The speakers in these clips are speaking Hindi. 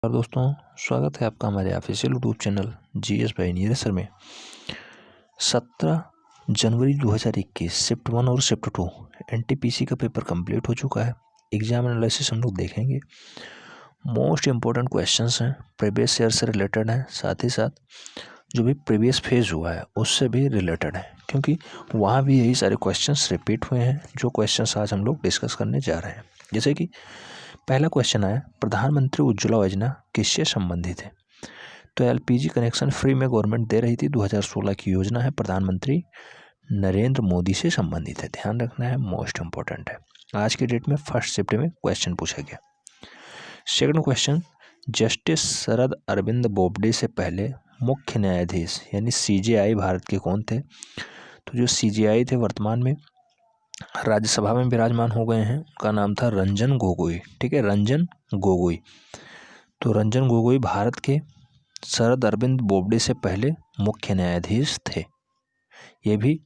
और दोस्तों, स्वागत है आपका हमारे official YouTube channel GS bye Neeraj sir में। 17 जनवरी 2021 शिफ्ट 1 और शिफ्ट 2 एनटीपीसी का पेपर कंप्लीट हो चुका है। एग्जाम एनालिसिस हम लोग देखेंगे। मोस्ट इम्पोर्टेंट क्वेश्चंस हैं, प्रीवियस ईयर से रिलेटेड हैं, साथ ही साथ जो भी प्रीवियस फेज हुआ है उससे भी रिलेटेड है, क्योंकि वहाँ भी यही सारे क्वेश्चंस रिपीट हुए हैं जो क्वेश्चंस आज हम लोग डिस्कस करने जा रहे हैं। जैसे कि पहला क्वेश्चन आया, प्रधानमंत्री उज्ज्वला योजना किससे संबंधित है? तो एलपीजी कनेक्शन फ्री में गवर्नमेंट दे रही थी, 2016 की योजना है, प्रधानमंत्री नरेंद्र मोदी से संबंधित है। ध्यान रखना है, मोस्ट इंपॉर्टेंट है। आज की डेट में फर्स्ट शिफ्ट में क्वेश्चन पूछा गया। Second question, justice Sharad Arvind Bobde से पहले मुख्य न्यायाधीश यानी सीजेआई भारत के कौन थे? तो जो सीजेआई थे वर्तमान में राज्यसभा में विराजमान हो गए हैं, उनका नाम था रंजन गोगोई। ठीक है, रंजन गोगोई। तो रंजन गोगोई भारत के शरद अरविंद बोबडे से पहले मुख्य न्यायाधीश थे। ये भी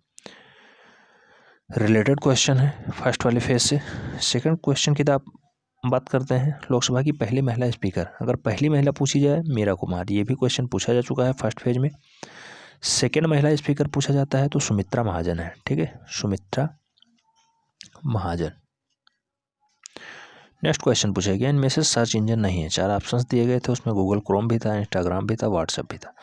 रिलेटेड क्वेश्चन है फर्स्ट वाले फेज से। सेकंड क्वेश्चन की बात करते हैं, लोकसभा की पहली महिला स्पीकर। अगर पहली महिला पूछी जाए, मीरा कुमार, ये भी क्वेश्चन पूछा जा चुका है फर्स्ट फेज में। सेकेंड महिला स्पीकर पूछा जाता है तो सुमित्रा महाजन है। ठीक है, सुमित्रा महाजन। नेक्स्ट क्वेश्चन पूछा गया, इनमें से सर्च इंजन नहीं है। 4 ऑप्शंस दिए गए थे, उसमें गूगल क्रोम भी था, इंस्टाग्राम भी था, व्हाट्सएप भी था।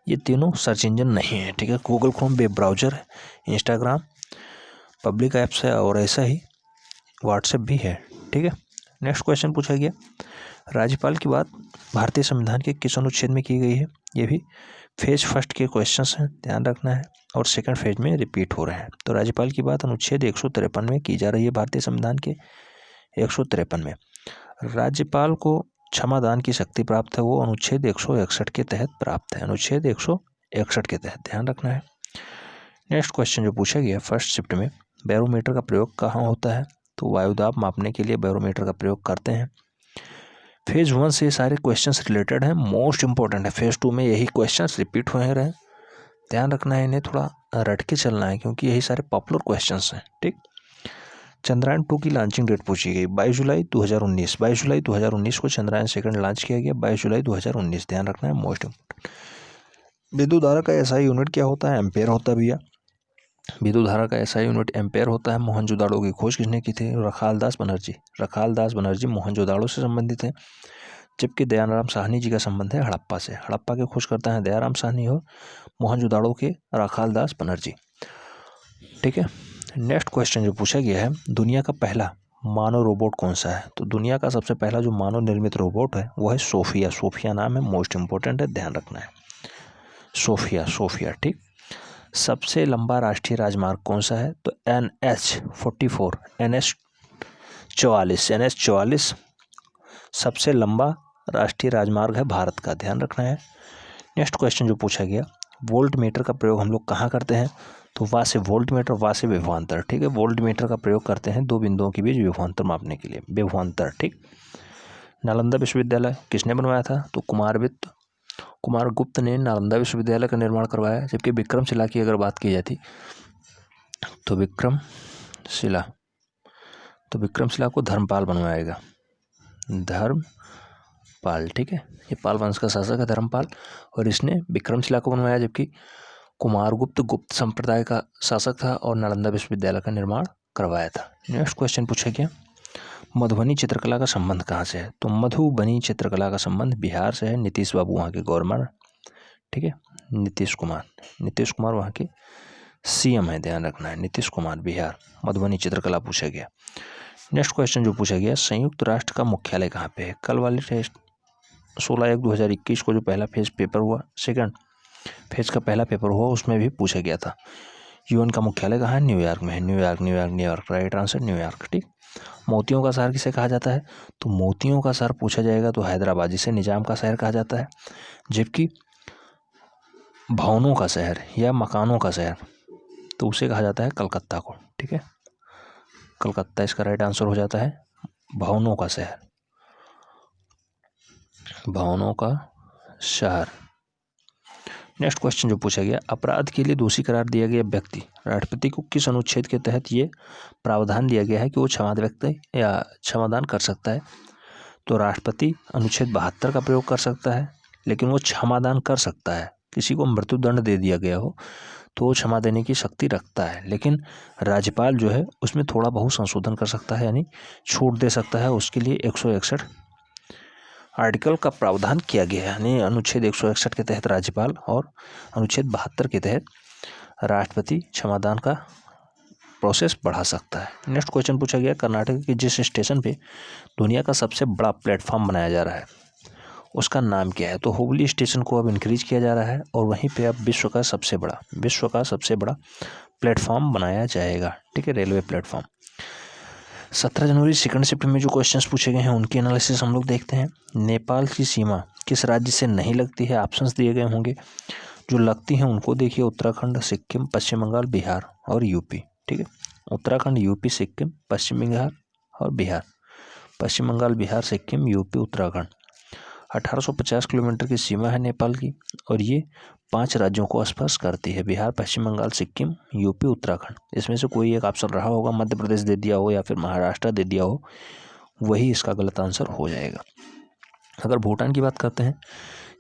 ये तीनों सर्च इंजन नहीं है। ठीक है, गूगल क्रोम वेब ब्राउजर है, इंस्टाग्राम पब्लिक ऐप्स है और ऐसा ही व्हाट्सएप भी है। ठीक है, नेक्स्ट क्वेश्चन पूछा गया, राज्यपाल की बात भारतीय संविधान के किस अनुच्छेद में की गई है? ये भी फेज फर्स्ट के क्वेश्चंस हैं, ध्यान रखना है, और सेकंड फेज में रिपीट हो रहे हैं। तो राज्यपाल की बात अनुच्छेद 153 में की जा रही है, भारतीय संविधान के 153 में। राज्यपाल को क्षमादान की शक्ति प्राप्त है, वो अनुच्छेद 161 के तहत प्राप्त है, अनुच्छेद 161 के तहत, ध्यान रखना है। नेक्स्ट क्वेश्चन जो पूछा गया फर्स्ट शिफ्ट में, बैरोमीटर का प्रयोग कहाँ होता है? तो वायुदाब मापने के लिए बैरोमीटर का प्रयोग करते हैं। फेज 1 से सारे क्वेश्चंस रिलेटेड हैं, मोस्ट इंपॉर्टेंट है। फेज 2 में यही क्वेश्चंस रिपीट हुए रहे, ध्यान रखना है, इन्हें थोड़ा रट के चलना है क्योंकि यही सारे पॉपुलर क्वेश्चंस हैं। ठीक, चंद्रयान 2 की लॉन्चिंग डेट पूछी गई, 22 जुलाई 2019। 22 जुलाई 2019 को चंद्रयान सेकंड लॉन्च किया गया, 22 जुलाई 2019, ध्यान रखना है, मोस्ट इंपॉर्टेंट। विद्युत धारा का एसआई यूनिट क्या होता है? एम्पेयर होता है भैया। विद्युत धारा का एसआई यूनिट एम्पेयर होता है। मोहनजोदाड़ो की खोज किसने की थी? रखालदास बनर्जी। रखालदास बनर्जी मोहनजोदाड़ो से संबंधित है, जबकि दयाराम साहनी जी का संबंध है हड़प्पा से। हड़प्पा की खोज करता है दयाराम साहनी और मोहनजोदाड़ो के रखालदास बनर्जी। ठीक है, नेक्स्ट क्वेश्चन जो पूछा गया है, दुनिया का पहला मानव रोबोट कौन सा है? तो दुनिया का सबसे पहला जो मानव निर्मित रोबोट है वो है सोफिया। सोफिया नाम है, मोस्ट इंपॉर्टेंट है, ध्यान रखना है, सोफिया। सोफिया। ठीक, सबसे लंबा राष्ट्रीय राजमार्ग कौन सा है? तो NH44, NH44 सबसे लंबा राष्ट्रीय राजमार्ग है भारत का, ध्यान रखना है। नेक्स्ट क्वेश्चन जो पूछा गया, वोल्ट मीटर का प्रयोग हम लोग कहाँ करते हैं? तो वा से वोल्ट मीटर, वा से विभवांतर। ठीक है, वोल्ट मीटर का प्रयोग करते हैं दो बिंदुओं के बीच विभवांतर मापने के लिए, विभवांतर। ठीक, नालंदा विश्वविद्यालय किसने बनवाया था? तो कुमारगुप्त ने नालंदा विश्वविद्यालय का निर्माण करवाया, जबकि विक्रमशिला की अगर बात की जाती तो विक्रमशिला को धर्मपाल बनवाएगा, धर्मपाल। ठीक है, ये पाल वंश का शासक है धर्मपाल, और इसने विक्रमशिला को बनवाया, जबकि कुमारगुप्त गुप्त संप्रदाय का शासक था और नालंदा विश्वविद्यालय का निर्माण करवाया था। नेक्स्ट क्वेश्चन पूछा गया, मधुबनी चित्रकला का संबंध कहाँ से है? तो मधुबनी चित्रकला का संबंध बिहार से है, नीतीश बाबू वहाँ के गवर्नर। ठीक है, नीतीश कुमार वहाँ के सीएम है, ध्यान रखना है, नीतीश कुमार, बिहार। मधुबनी चित्रकला पूछा गया। नेक्स्ट क्वेश्चन जो पूछा गया, संयुक्त राष्ट्र का मुख्यालय कहाँ पे है? कल वाले टेस्ट 16/1/2021 को जो पहला फेज पेपर हुआ, सेकंड फेज का पहला पेपर हुआ, उसमें भी पूछा गया था यूएन का मुख्यालय कहाँ है? न्यूयॉर्क में है, न्यूयॉर्क, राइट आंसर न्यूयॉर्क। ठीक, मोतियों का शहर किसे कहा जाता है? तो मोतियों का शहर पूछा जाएगा तो हैदराबाद, जिसे निजाम का शहर कहा जाता है, जबकि भवनों का शहर या मकानों का शहर तो उसे कहा जाता है कलकत्ता को। ठीक है, कलकत्ता इसका राइट आंसर हो जाता है, भवनों का शहर, भवनों का शहर। नेक्स्ट क्वेश्चन जो पूछा गया, अपराध के लिए दोषी करार दिया गया व्यक्ति, राष्ट्रपति को किस अनुच्छेद के तहत ये प्रावधान दिया गया है कि वो क्षमादान कर सकता है? तो राष्ट्रपति अनुच्छेद 72 का प्रयोग कर सकता है, लेकिन वो क्षमादान कर सकता है। किसी को मृत्युदंड दे दिया गया हो तो वो क्षमा देने की शक्ति रखता है, लेकिन राज्यपाल जो है उसमें थोड़ा बहुत संशोधन कर सकता है, यानी छूट दे सकता है। उसके लिए 161 आर्टिकल का प्रावधान किया गया है, यानी अनुच्छेद 161 के तहत राज्यपाल और अनुच्छेद 72 के तहत राष्ट्रपति क्षमादान का प्रोसेस बढ़ा सकता है। नेक्स्ट क्वेश्चन पूछा गया, कर्नाटक के जिस स्टेशन पे दुनिया का सबसे बड़ा प्लेटफॉर्म बनाया जा रहा है उसका नाम क्या है? तो हुबली स्टेशन को अब इंक्रीज किया जा रहा है और वहीं पे अब विश्व का सबसे बड़ा प्लेटफॉर्म बनाया जाएगा, ठीक है, रेलवे प्लेटफॉर्म। 17 जनवरी सेकंड शिफ्ट में जो क्वेश्चंस पूछे गए हैं उनकी एनालिसिस हम लोग देखते हैं। नेपाल की सीमा किस राज्य से नहीं लगती है? ऑप्शंस दिए गए होंगे, जो लगती हैं उनको देखिए, उत्तराखंड, सिक्किम, पश्चिम बंगाल, बिहार और यूपी, ठीक है। उत्तराखंड, यूपी, सिक्किम, पश्चिम बंगाल और बिहार। पश्चिम बंगाल, बिहार, सिक्किम, यूपी, उत्तराखंड। 1850 किलोमीटर की सीमा है नेपाल की और ये 5 राज्यों को स्पर्श करती है, बिहार, पश्चिम बंगाल, सिक्किम, यूपी, उत्तराखंड। इसमें से कोई एक ऑप्शन रहा होगा, मध्य प्रदेश दे दिया हो या फिर महाराष्ट्र दे दिया हो, वही इसका गलत आंसर हो जाएगा। अगर भूटान की बात करते हैं,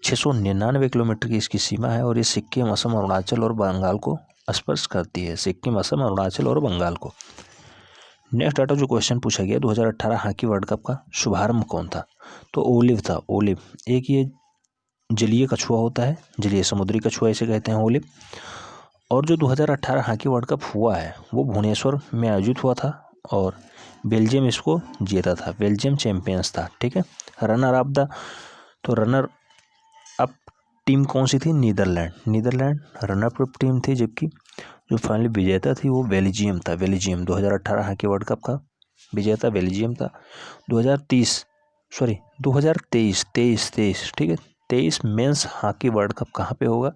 699 किलोमीटर की इसकी सीमा है और ये सिक्किम, असम, अरुणाचल और बंगाल को स्पर्श करती है, सिक्किम, असम, अरुणाचल और बंगाल को। नेक्स्ट डाटा जो क्वेश्चन पूछा गया, 2018 हॉकी वर्ल्ड कप का शुभारंभ कौन था? तो ओलिव था, ओलिव। एक ये जलीय कछुआ होता है, जलीय समुद्री कछुआ इसे कहते हैं, ओलिव। और जो 2018 हॉकी वर्ल्ड कप हुआ है वो भुवनेश्वर में आयोजित हुआ था और बेल्जियम इसको जीता था, बेल्जियम चैंपियंस था, ठीक है। रनर अप टीम कौन सी थी? नीदरलैंड रनर अप टीम थी, जबकि जो फाइनली विजेता थी वो बेल्जियम था। बेल्जियम 2018 हॉकी वर्ल्ड कप का विजेता बेल्जियम था। 2023 ठीक है, 23 मेंस हॉकी वर्ल्ड कप कहाँ पे होगा?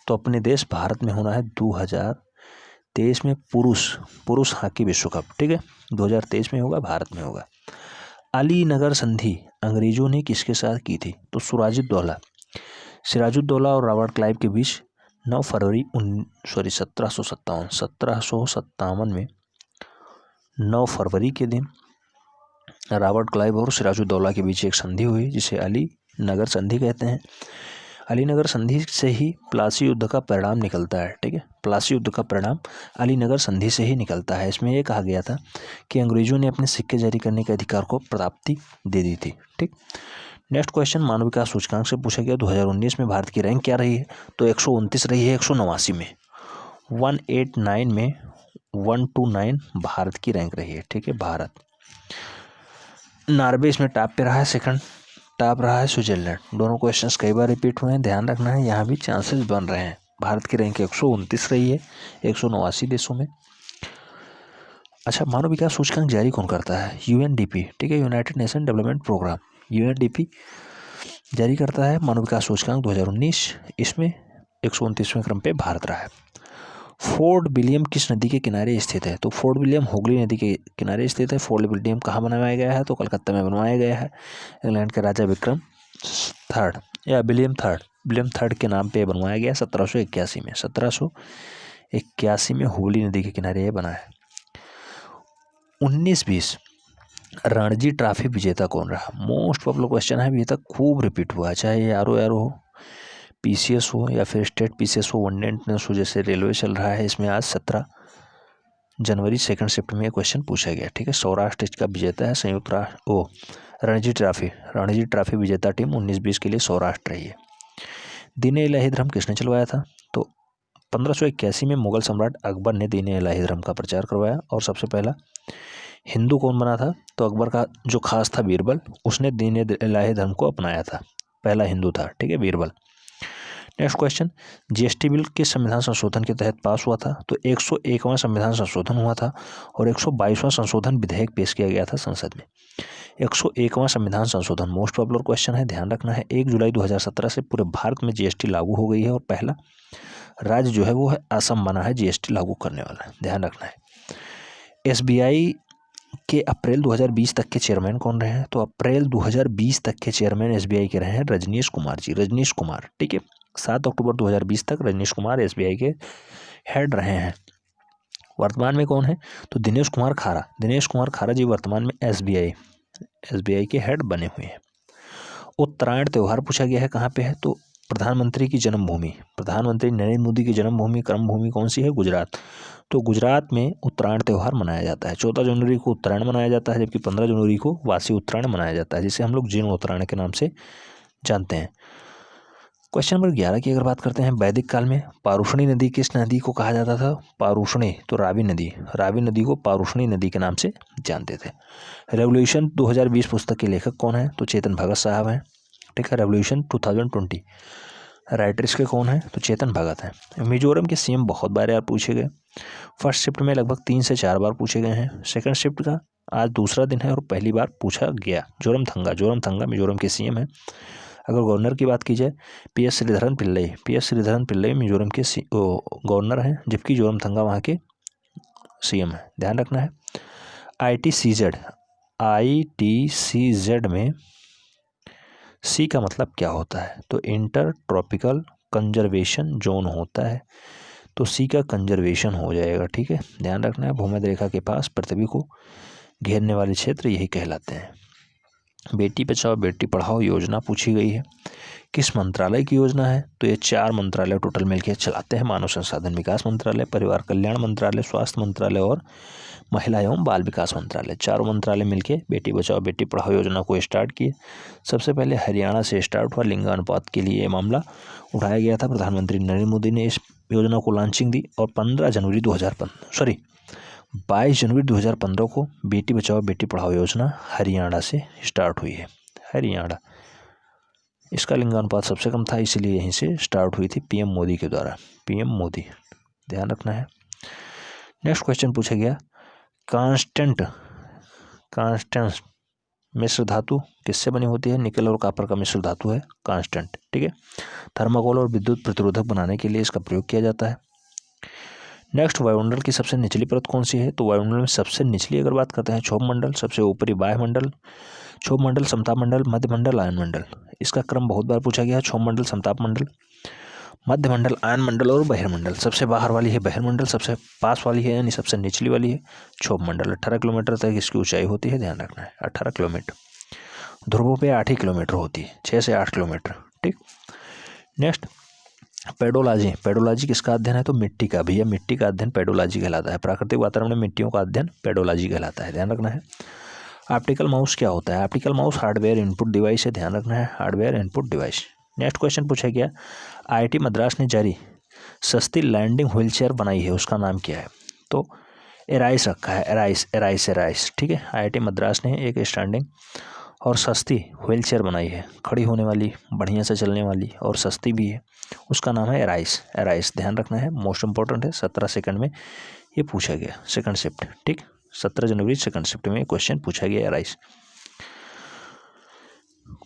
तो अपने देश भारत में होना है 2023 में पुरुष हॉकी विश्व कप, ठीक है, 2023 में होगा, भारत में होगा। अलीनगर संधि अंग्रेजों ने किसके साथ की थी? तो सिराजुद्दौला और रॉबर्ट क्लाइव के बीच 9 फरवरी 1757 में 9 फरवरी के दिन रॉबर्ट क्लाइव और सिराजुद्दौला के बीच एक संधि हुई जिसे अली नगर संधि कहते हैं। अलीनगर संधि से ही प्लासी युद्ध का परिणाम निकलता है, ठीक है, प्लासी युद्ध का परिणाम अलीनगर संधि से ही निकलता है। इसमें यह कहा गया था कि अंग्रेजों ने अपने सिक्के जारी करने के अधिकार को प्राप्ति दे दी थी, ठीक। नेक्स्ट क्वेश्चन मानव विकास सूचकांक से पूछा गया, 2019 में भारत की रैंक क्या रही है? तो 129 रही है 189 में, 189 में 129 भारत की रैंक रही है, ठीक है, भारत। नॉर्वे इसमें टॉप पे रहा है, सेकंड टॉप रहा है स्विट्जरलैंड। दोनों क्वेश्चंस कई बार रिपीट हुए हैं, ध्यान रखना है, यहाँ भी चांसेस बन रहे हैं। भारत की रैंक 129 रही है 189 देशों में। अच्छा, मानव विकास सूचकांक जारी कौन करता है? यूएनडीपी, ठीक है, United Nation Development Programme, UNDP जारी करता है मानव विकास सूचकांक 2019। इसमें 129वें क्रम पे भारत रहा है। फोर्ट विलियम किस नदी के किनारे स्थित है? तो फोर्ट विलियम हुगली नदी के किनारे स्थित है। फोर्ट विलियम कहाँ बनवाया गया है? तो कलकत्ता में बनवाया गया है। इंग्लैंड के राजा विलियम थर्ड के नाम पे बनवाया गया 1781 में हुगली नदी के किनारे ये बना है। 1920 रणजी ट्रॉफी विजेता कौन रहा? मोस्ट पॉपुलर क्वेश्चन है, अभी तक खूब रिपीट हुआ है, चाहे ये आर हो, पीसीएस हो या फिर स्टेट पीसीएस हो, वनडे इंटरनेशनल हो, जैसे रेलवे चल रहा है। इसमें आज 17 जनवरी सेकंड शिफ्ट में क्वेश्चन पूछा गया, ठीक है। सौराष्ट्र इसका विजेता है, संयुक्त राष्ट्र रणजी ट्रॉफी विजेता टीम 1920 के लिए सौराष्ट्र रही है। दीन इलाही धर्म किसने चलवाया था? तो 1581 में मुगल सम्राट अकबर ने दीन इलाही धर्म का प्रचार करवाया। और सबसे पहला हिंदू कौन बना था? तो अकबर का जो खास था बीरबल, उसने दीन इलाही धर्म को अपनाया था, पहला हिंदू था, ठीक है, Birbal. Next question, GST bill किस संविधान संशोधन के तहत पास हुआ था? तो 101वां संविधान संशोधन हुआ था और 122वां संशोधन विधेयक पेश किया गया था संसद में। 101वां संविधान संशोधन मोस्ट पॉपुलर क्वेश्चन है, ध्यान रखना है। 1 जुलाई 2017 से पूरे भारत में जीएसटी लागू हो गई है और पहला राज्य जो है वो है असम बना है जीएसटी लागू करने वाला, ध्यान रखना है। एसबीआई के अप्रैल 2020 तक के चेयरमैन कौन रहे हैं? तो अप्रैल 2020 तक के चेयरमैन एसबीआई के रहे हैं रजनीश कुमार, ठीक है। 7 अक्टूबर 2020 तक रजनीश कुमार एसबीआई के हेड रहे हैं। वर्तमान में कौन है? तो दिनेश कुमार खारा जी वर्तमान में एसबीआई SBI के हेड बने हुए हैं। उत्तरायण त्यौहार पूछा गया है कहाँ पे है, तो प्रधानमंत्री की जन्मभूमि, प्रधानमंत्री नरेंद्र मोदी की जन्मभूमि कर्मभूमि कौन सी है, गुजरात। तो गुजरात में उत्तरायण त्यौहार मनाया जाता है। 14 जनवरी को उत्तरायण मनाया जाता है, जबकि 15 जनवरी को वासी उत्तरायण मनाया जाता है, जिसे हम लोग जीर्ण उत्तरायण के नाम से जानते हैं। क्वेश्चन नंबर 11 की अगर बात करते हैं, वैदिक काल में पारुषणी नदी किस नदी को कहा जाता था, पारुषणी, तो रावी नदी, रावी नदी को पारुषणी नदी के नाम से जानते थे। रेवोल्यूशन 2020 पुस्तक के लेखक कौन है, तो चेतन भगत साहब हैं, ठीक है। रेवोल्यूशन 2020 राइटर इसके कौन है, तो चेतन भगत हैं। मिजोरम के सीएम बहुत बार यार पूछे गए, फर्स्ट शिफ्ट में लगभग 3 से 4 बार पूछे गए हैं, सेकंड शिफ्ट का आज दूसरा दिन है और पहली बार पूछा गया। जोरमथंगा मिजोरम के सीएम है। अगर गवर्नर की बात की जाए, PS श्रीधरन पिल्लई मिजोरम के गवर्नर हैं, जबकि जोरमथंगा वहाँ के सीएम है, ध्यान रखना है। ITCZ में सी का मतलब क्या होता है, तो इंटर ट्रॉपिकल कंजर्वेशन जोन होता है, तो सी का कंजर्वेशन हो जाएगा, ठीक है, ध्यान रखना है। भूमध्य रेखा के पास पृथ्वी को घेरने वाले क्षेत्र यही कहलाते हैं। बेटी बचाओ बेटी पढ़ाओ योजना पूछी गई है, किस मंत्रालय की योजना है, तो ये 4 मंत्रालय टोटल मिलकर चलाते हैं, मानव संसाधन विकास मंत्रालय, परिवार कल्याण मंत्रालय, स्वास्थ्य मंत्रालय और महिला एवं बाल विकास मंत्रालय। 4 मंत्रालय मिलकर बेटी बचाओ बेटी पढ़ाओ योजना को स्टार्ट किए। सबसे पहले हरियाणा से स्टार्ट हुआ, लिंगानुपात के लिए ये मामला उठाया गया था। प्रधानमंत्री नरेंद्र मोदी ने इस योजना को लॉन्चिंग दी और 22 जनवरी 2015 को बेटी बचाओ बेटी पढ़ाओ योजना हरियाणा से स्टार्ट हुई है। हरियाणा, इसका लिंगानुपात सबसे कम था, इसलिए यहीं से स्टार्ट हुई थी PM मोदी के द्वारा, PM मोदी, ध्यान रखना है। नेक्स्ट क्वेश्चन पूछा गया, कांस्टेंट मिश्र धातु किससे बनी होती है, निकल और कॉपर का मिश्र धातु है कांस्टेंट, ठीक है। थर्माकोल और विद्युत प्रतिरोधक बनाने के लिए इसका प्रयोग किया जाता है। नेक्स्ट, वायुमंडल की सबसे निचली परत कौन सी है, तो वायुमंडल में सबसे निचली अगर बात करते हैं क्षोभ मंडल, सबसे ऊपरी वायुमंडल, क्षोभ मंडल, समताप मंडल, मध्य मंडल, आयन मंडल। इसका क्रम बहुत बार पूछा गया है, क्षोभ मंडल, समताप मंडल, मध्य मंडल, आयन मंडल और बहिर्मंडल। सबसे बाहर वाली है बहिर्मंडल, सबसे पास वाली है यानी सबसे निचली वाली है क्षोभ मंडल। 18 किलोमीटर तक इसकी ऊंचाई होती है, ध्यान रखना है 18 किलोमीटर। ध्रुवों पे 8 ही किलोमीटर होती है, 6 से 8 किलोमीटर, ठीक। नेक्स्ट, पेडोलॉजी किसका अध्ययन है, तो मिट्टी का, भैया मिट्टी का अध्ययन पेडोलॉजी कहलाता है। प्राकृतिक वातावरण में मिट्टियों का अध्ययन पेडोलॉजी कहलाता है, ध्यान रखना है। ऑप्टिकल माउस क्या होता है, optical mouse hardware input device है, ध्यान रखना है, hardware input device. Next question पूछा गया, IIT मद्रास ने जारी सस्ती लैंडिंग व्हील चेयर बनाई है, उसका नाम क्या है, तो एराइस रखा है, एराइस, ठीक है। IIT मद्रास ने एक स्टैंडिंग और सस्ती व्हील चेयर बनाई है, खड़ी होने वाली, बढ़िया से चलने वाली और सस्ती भी है, उसका नाम है एराइस, ध्यान रखना है, मोस्ट इंपॉर्टेंट है। 17 सेकंड में ये पूछा गया, सेकंड शिफ्ट, ठीक, 17 जनवरी सेकंड शिफ्ट में क्वेश्चन पूछा गया एराइस।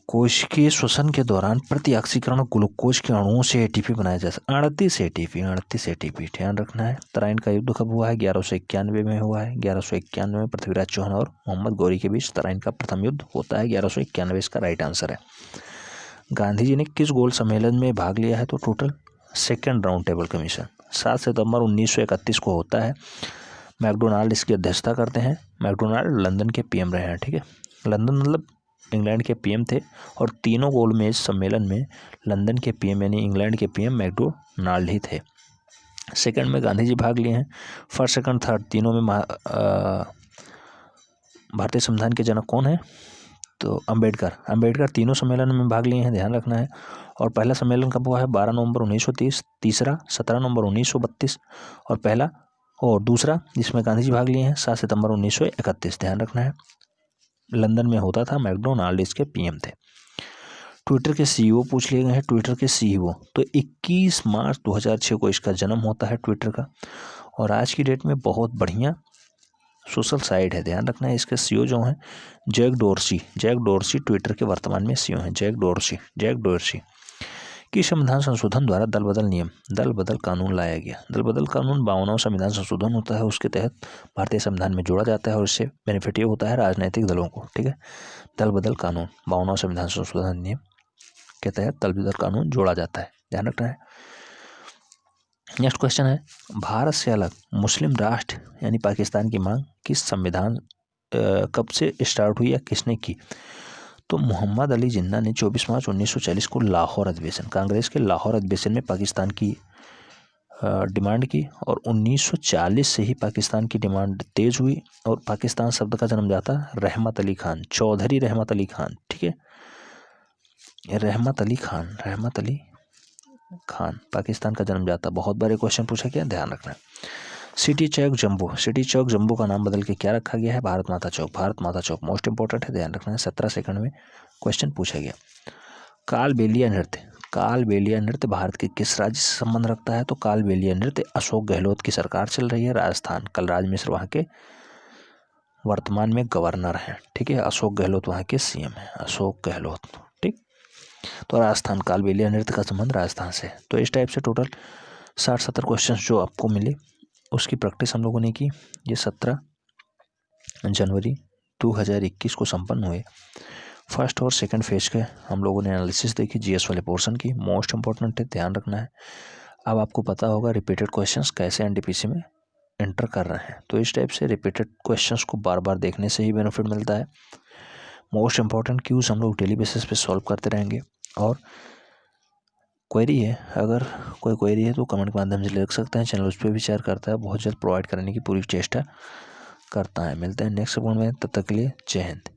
कोशिकीय श्वसन के दौरान प्रति ऑक्सीकरण ग्लूकोज के अणुओं से ATP बनाया जा सकता है, 38 ATP, ध्यान रखना है। तराइन का युद्ध कब हुआ है, 1191 में हुआ है, 1191 में पृथ्वीराज चौहान और मोहम्मद गौरी के बीच तराइन का प्रथम युद्ध होता है, 1191 इसका राइट आंसर है। गांधी जी ने किस गोल सम्मेलन में भाग लिया है, तो total second round table commission, 7 सितंबर 1931 को होता है। मैकडोनाल्ड इसकी अध्यक्षता करते हैं, मैकडोनाल्ड लंदन के PM रहे हैं, ठीक है। लंदन मतलब इंग्लैंड के PM थे और तीनों गोलमेज सम्मेलन में लंदन के PM यानी इंग्लैंड के PM मैकडोनाल्ड ही थे। सेकंड में गांधी जी भाग लिए हैं, फर्स्ट सेकंड थर्ड तीनों में भारतीय संविधान के जनक कौन है, तो अंबेडकर तीनों सम्मेलन में भाग लिए हैं, ध्यान रखना है। और पहला सम्मेलन कब हुआ है, 12 नवंबर 1930, तीसरा 17 नवंबर 1932 और पहला और दूसरा जिसमें गांधी जी भाग लिए हैं 7 सितंबर 1931, ध्यान रखना है। लंदन में होता था, मैकडोनाल्ड इसके PM थे। ट्विटर के CEO पूछ लिए गए हैं, ट्विटर के CEO, तो 21 मार्च 2006 को इसका जन्म होता है ट्विटर का, और आज की डेट में बहुत बढ़िया सोशल साइट है, ध्यान रखना है। इसके CEO जो हैं जैक डोर्सी ट्विटर के वर्तमान में CEO हैं, जैक डोर्सी की संविधान संशोधन द्वारा दल बदल कानून लाया गया। दल बदल कानून 52वां संविधान संशोधन होता है, उसके तहत भारतीय संविधान में जोड़ा जाता है और इससे बेनिफिट ये होता है राजनीतिक दलों को, ठीक है। दल बदल कानून 52वां संविधान संशोधन नियम के तहत दल बदल कानून जोड़ा जाता है, ध्यान रखना है। नेक्स्ट क्वेश्चन है, भारत से अलग मुस्लिम राष्ट्र यानी पाकिस्तान की मांग किस संविधान कब से स्टार्ट हुई या किसने की? तो मोहम्मद अली जिन्ना ने 24 मार्च 1940 को लाहौर अधिवेशन, कांग्रेस के लाहौर अधिवेशन में पाकिस्तान की डिमांड की और 1940 से ही पाकिस्तान की डिमांड तेज हुई और पाकिस्तान शब्द का जन्मदाता रहमत अली खान, चौधरी रहमत अली खान, ठीक है, रहमत अली खान पाकिस्तान का जन्मदाता। बहुत बार क्वेश्चन पूछा गया, ध्यान रखना। सिटी चौक जम्बू का नाम बदल के क्या रखा गया है? भारत माता चौक मोस्ट इंपॉर्टेंट है, ध्यान रखना है। 17 सेकंड में क्वेश्चन पूछा गया। कालबेलिया नृत्य भारत के किस राज्य से संबंध रखता है? तो कालबेलिया नृत्य अशोक गहलोत की सरकार चल रही है राजस्थान, कलराज मिश्र वहाँ के वर्तमान में गवर्नर हैं, ठीक है। अशोक गहलोत वहाँ के सीएम हैं, अशोक गहलोत, ठीक। तो राजस्थान, कालबेलिया नृत्य का संबंध राजस्थान से। तो इस टाइप से टोटल 60-70 क्वेश्चन जो आपको मिले उसकी प्रैक्टिस हम लोगों ने की। ये 17 जनवरी 2021 को संपन्न हुए। फर्स्ट और सेकंड फेज के हम लोगों ने एनालिसिस देखी जीएस वाले पोर्शन की, मोस्ट इंपॉर्टेंट है, ध्यान रखना है। अब आपको पता होगा रिपीटेड क्वेश्चंस कैसे एनटीपीसी में एंटर कर रहे हैं। तो इस टाइप से रिपीटेड क्वेश्चंस को बार बार देखने से ही बेनिफिट मिलता है। मोस्ट इंपॉर्टेंट क्यूज हम लोग डेली बेसिस पे सॉल्व करते रहेंगे। और क्वेरी है, अगर कोई क्वेरी है तो कमेंट के माध्यम से लिख सकते हैं। चैनल उस पर भी शेयर करता है, बहुत जल्द प्रोवाइड करने की पूरी चेष्टा करता है। मिलते हैं नेक्स्ट वन में, तब तक के लिए जय हिंद।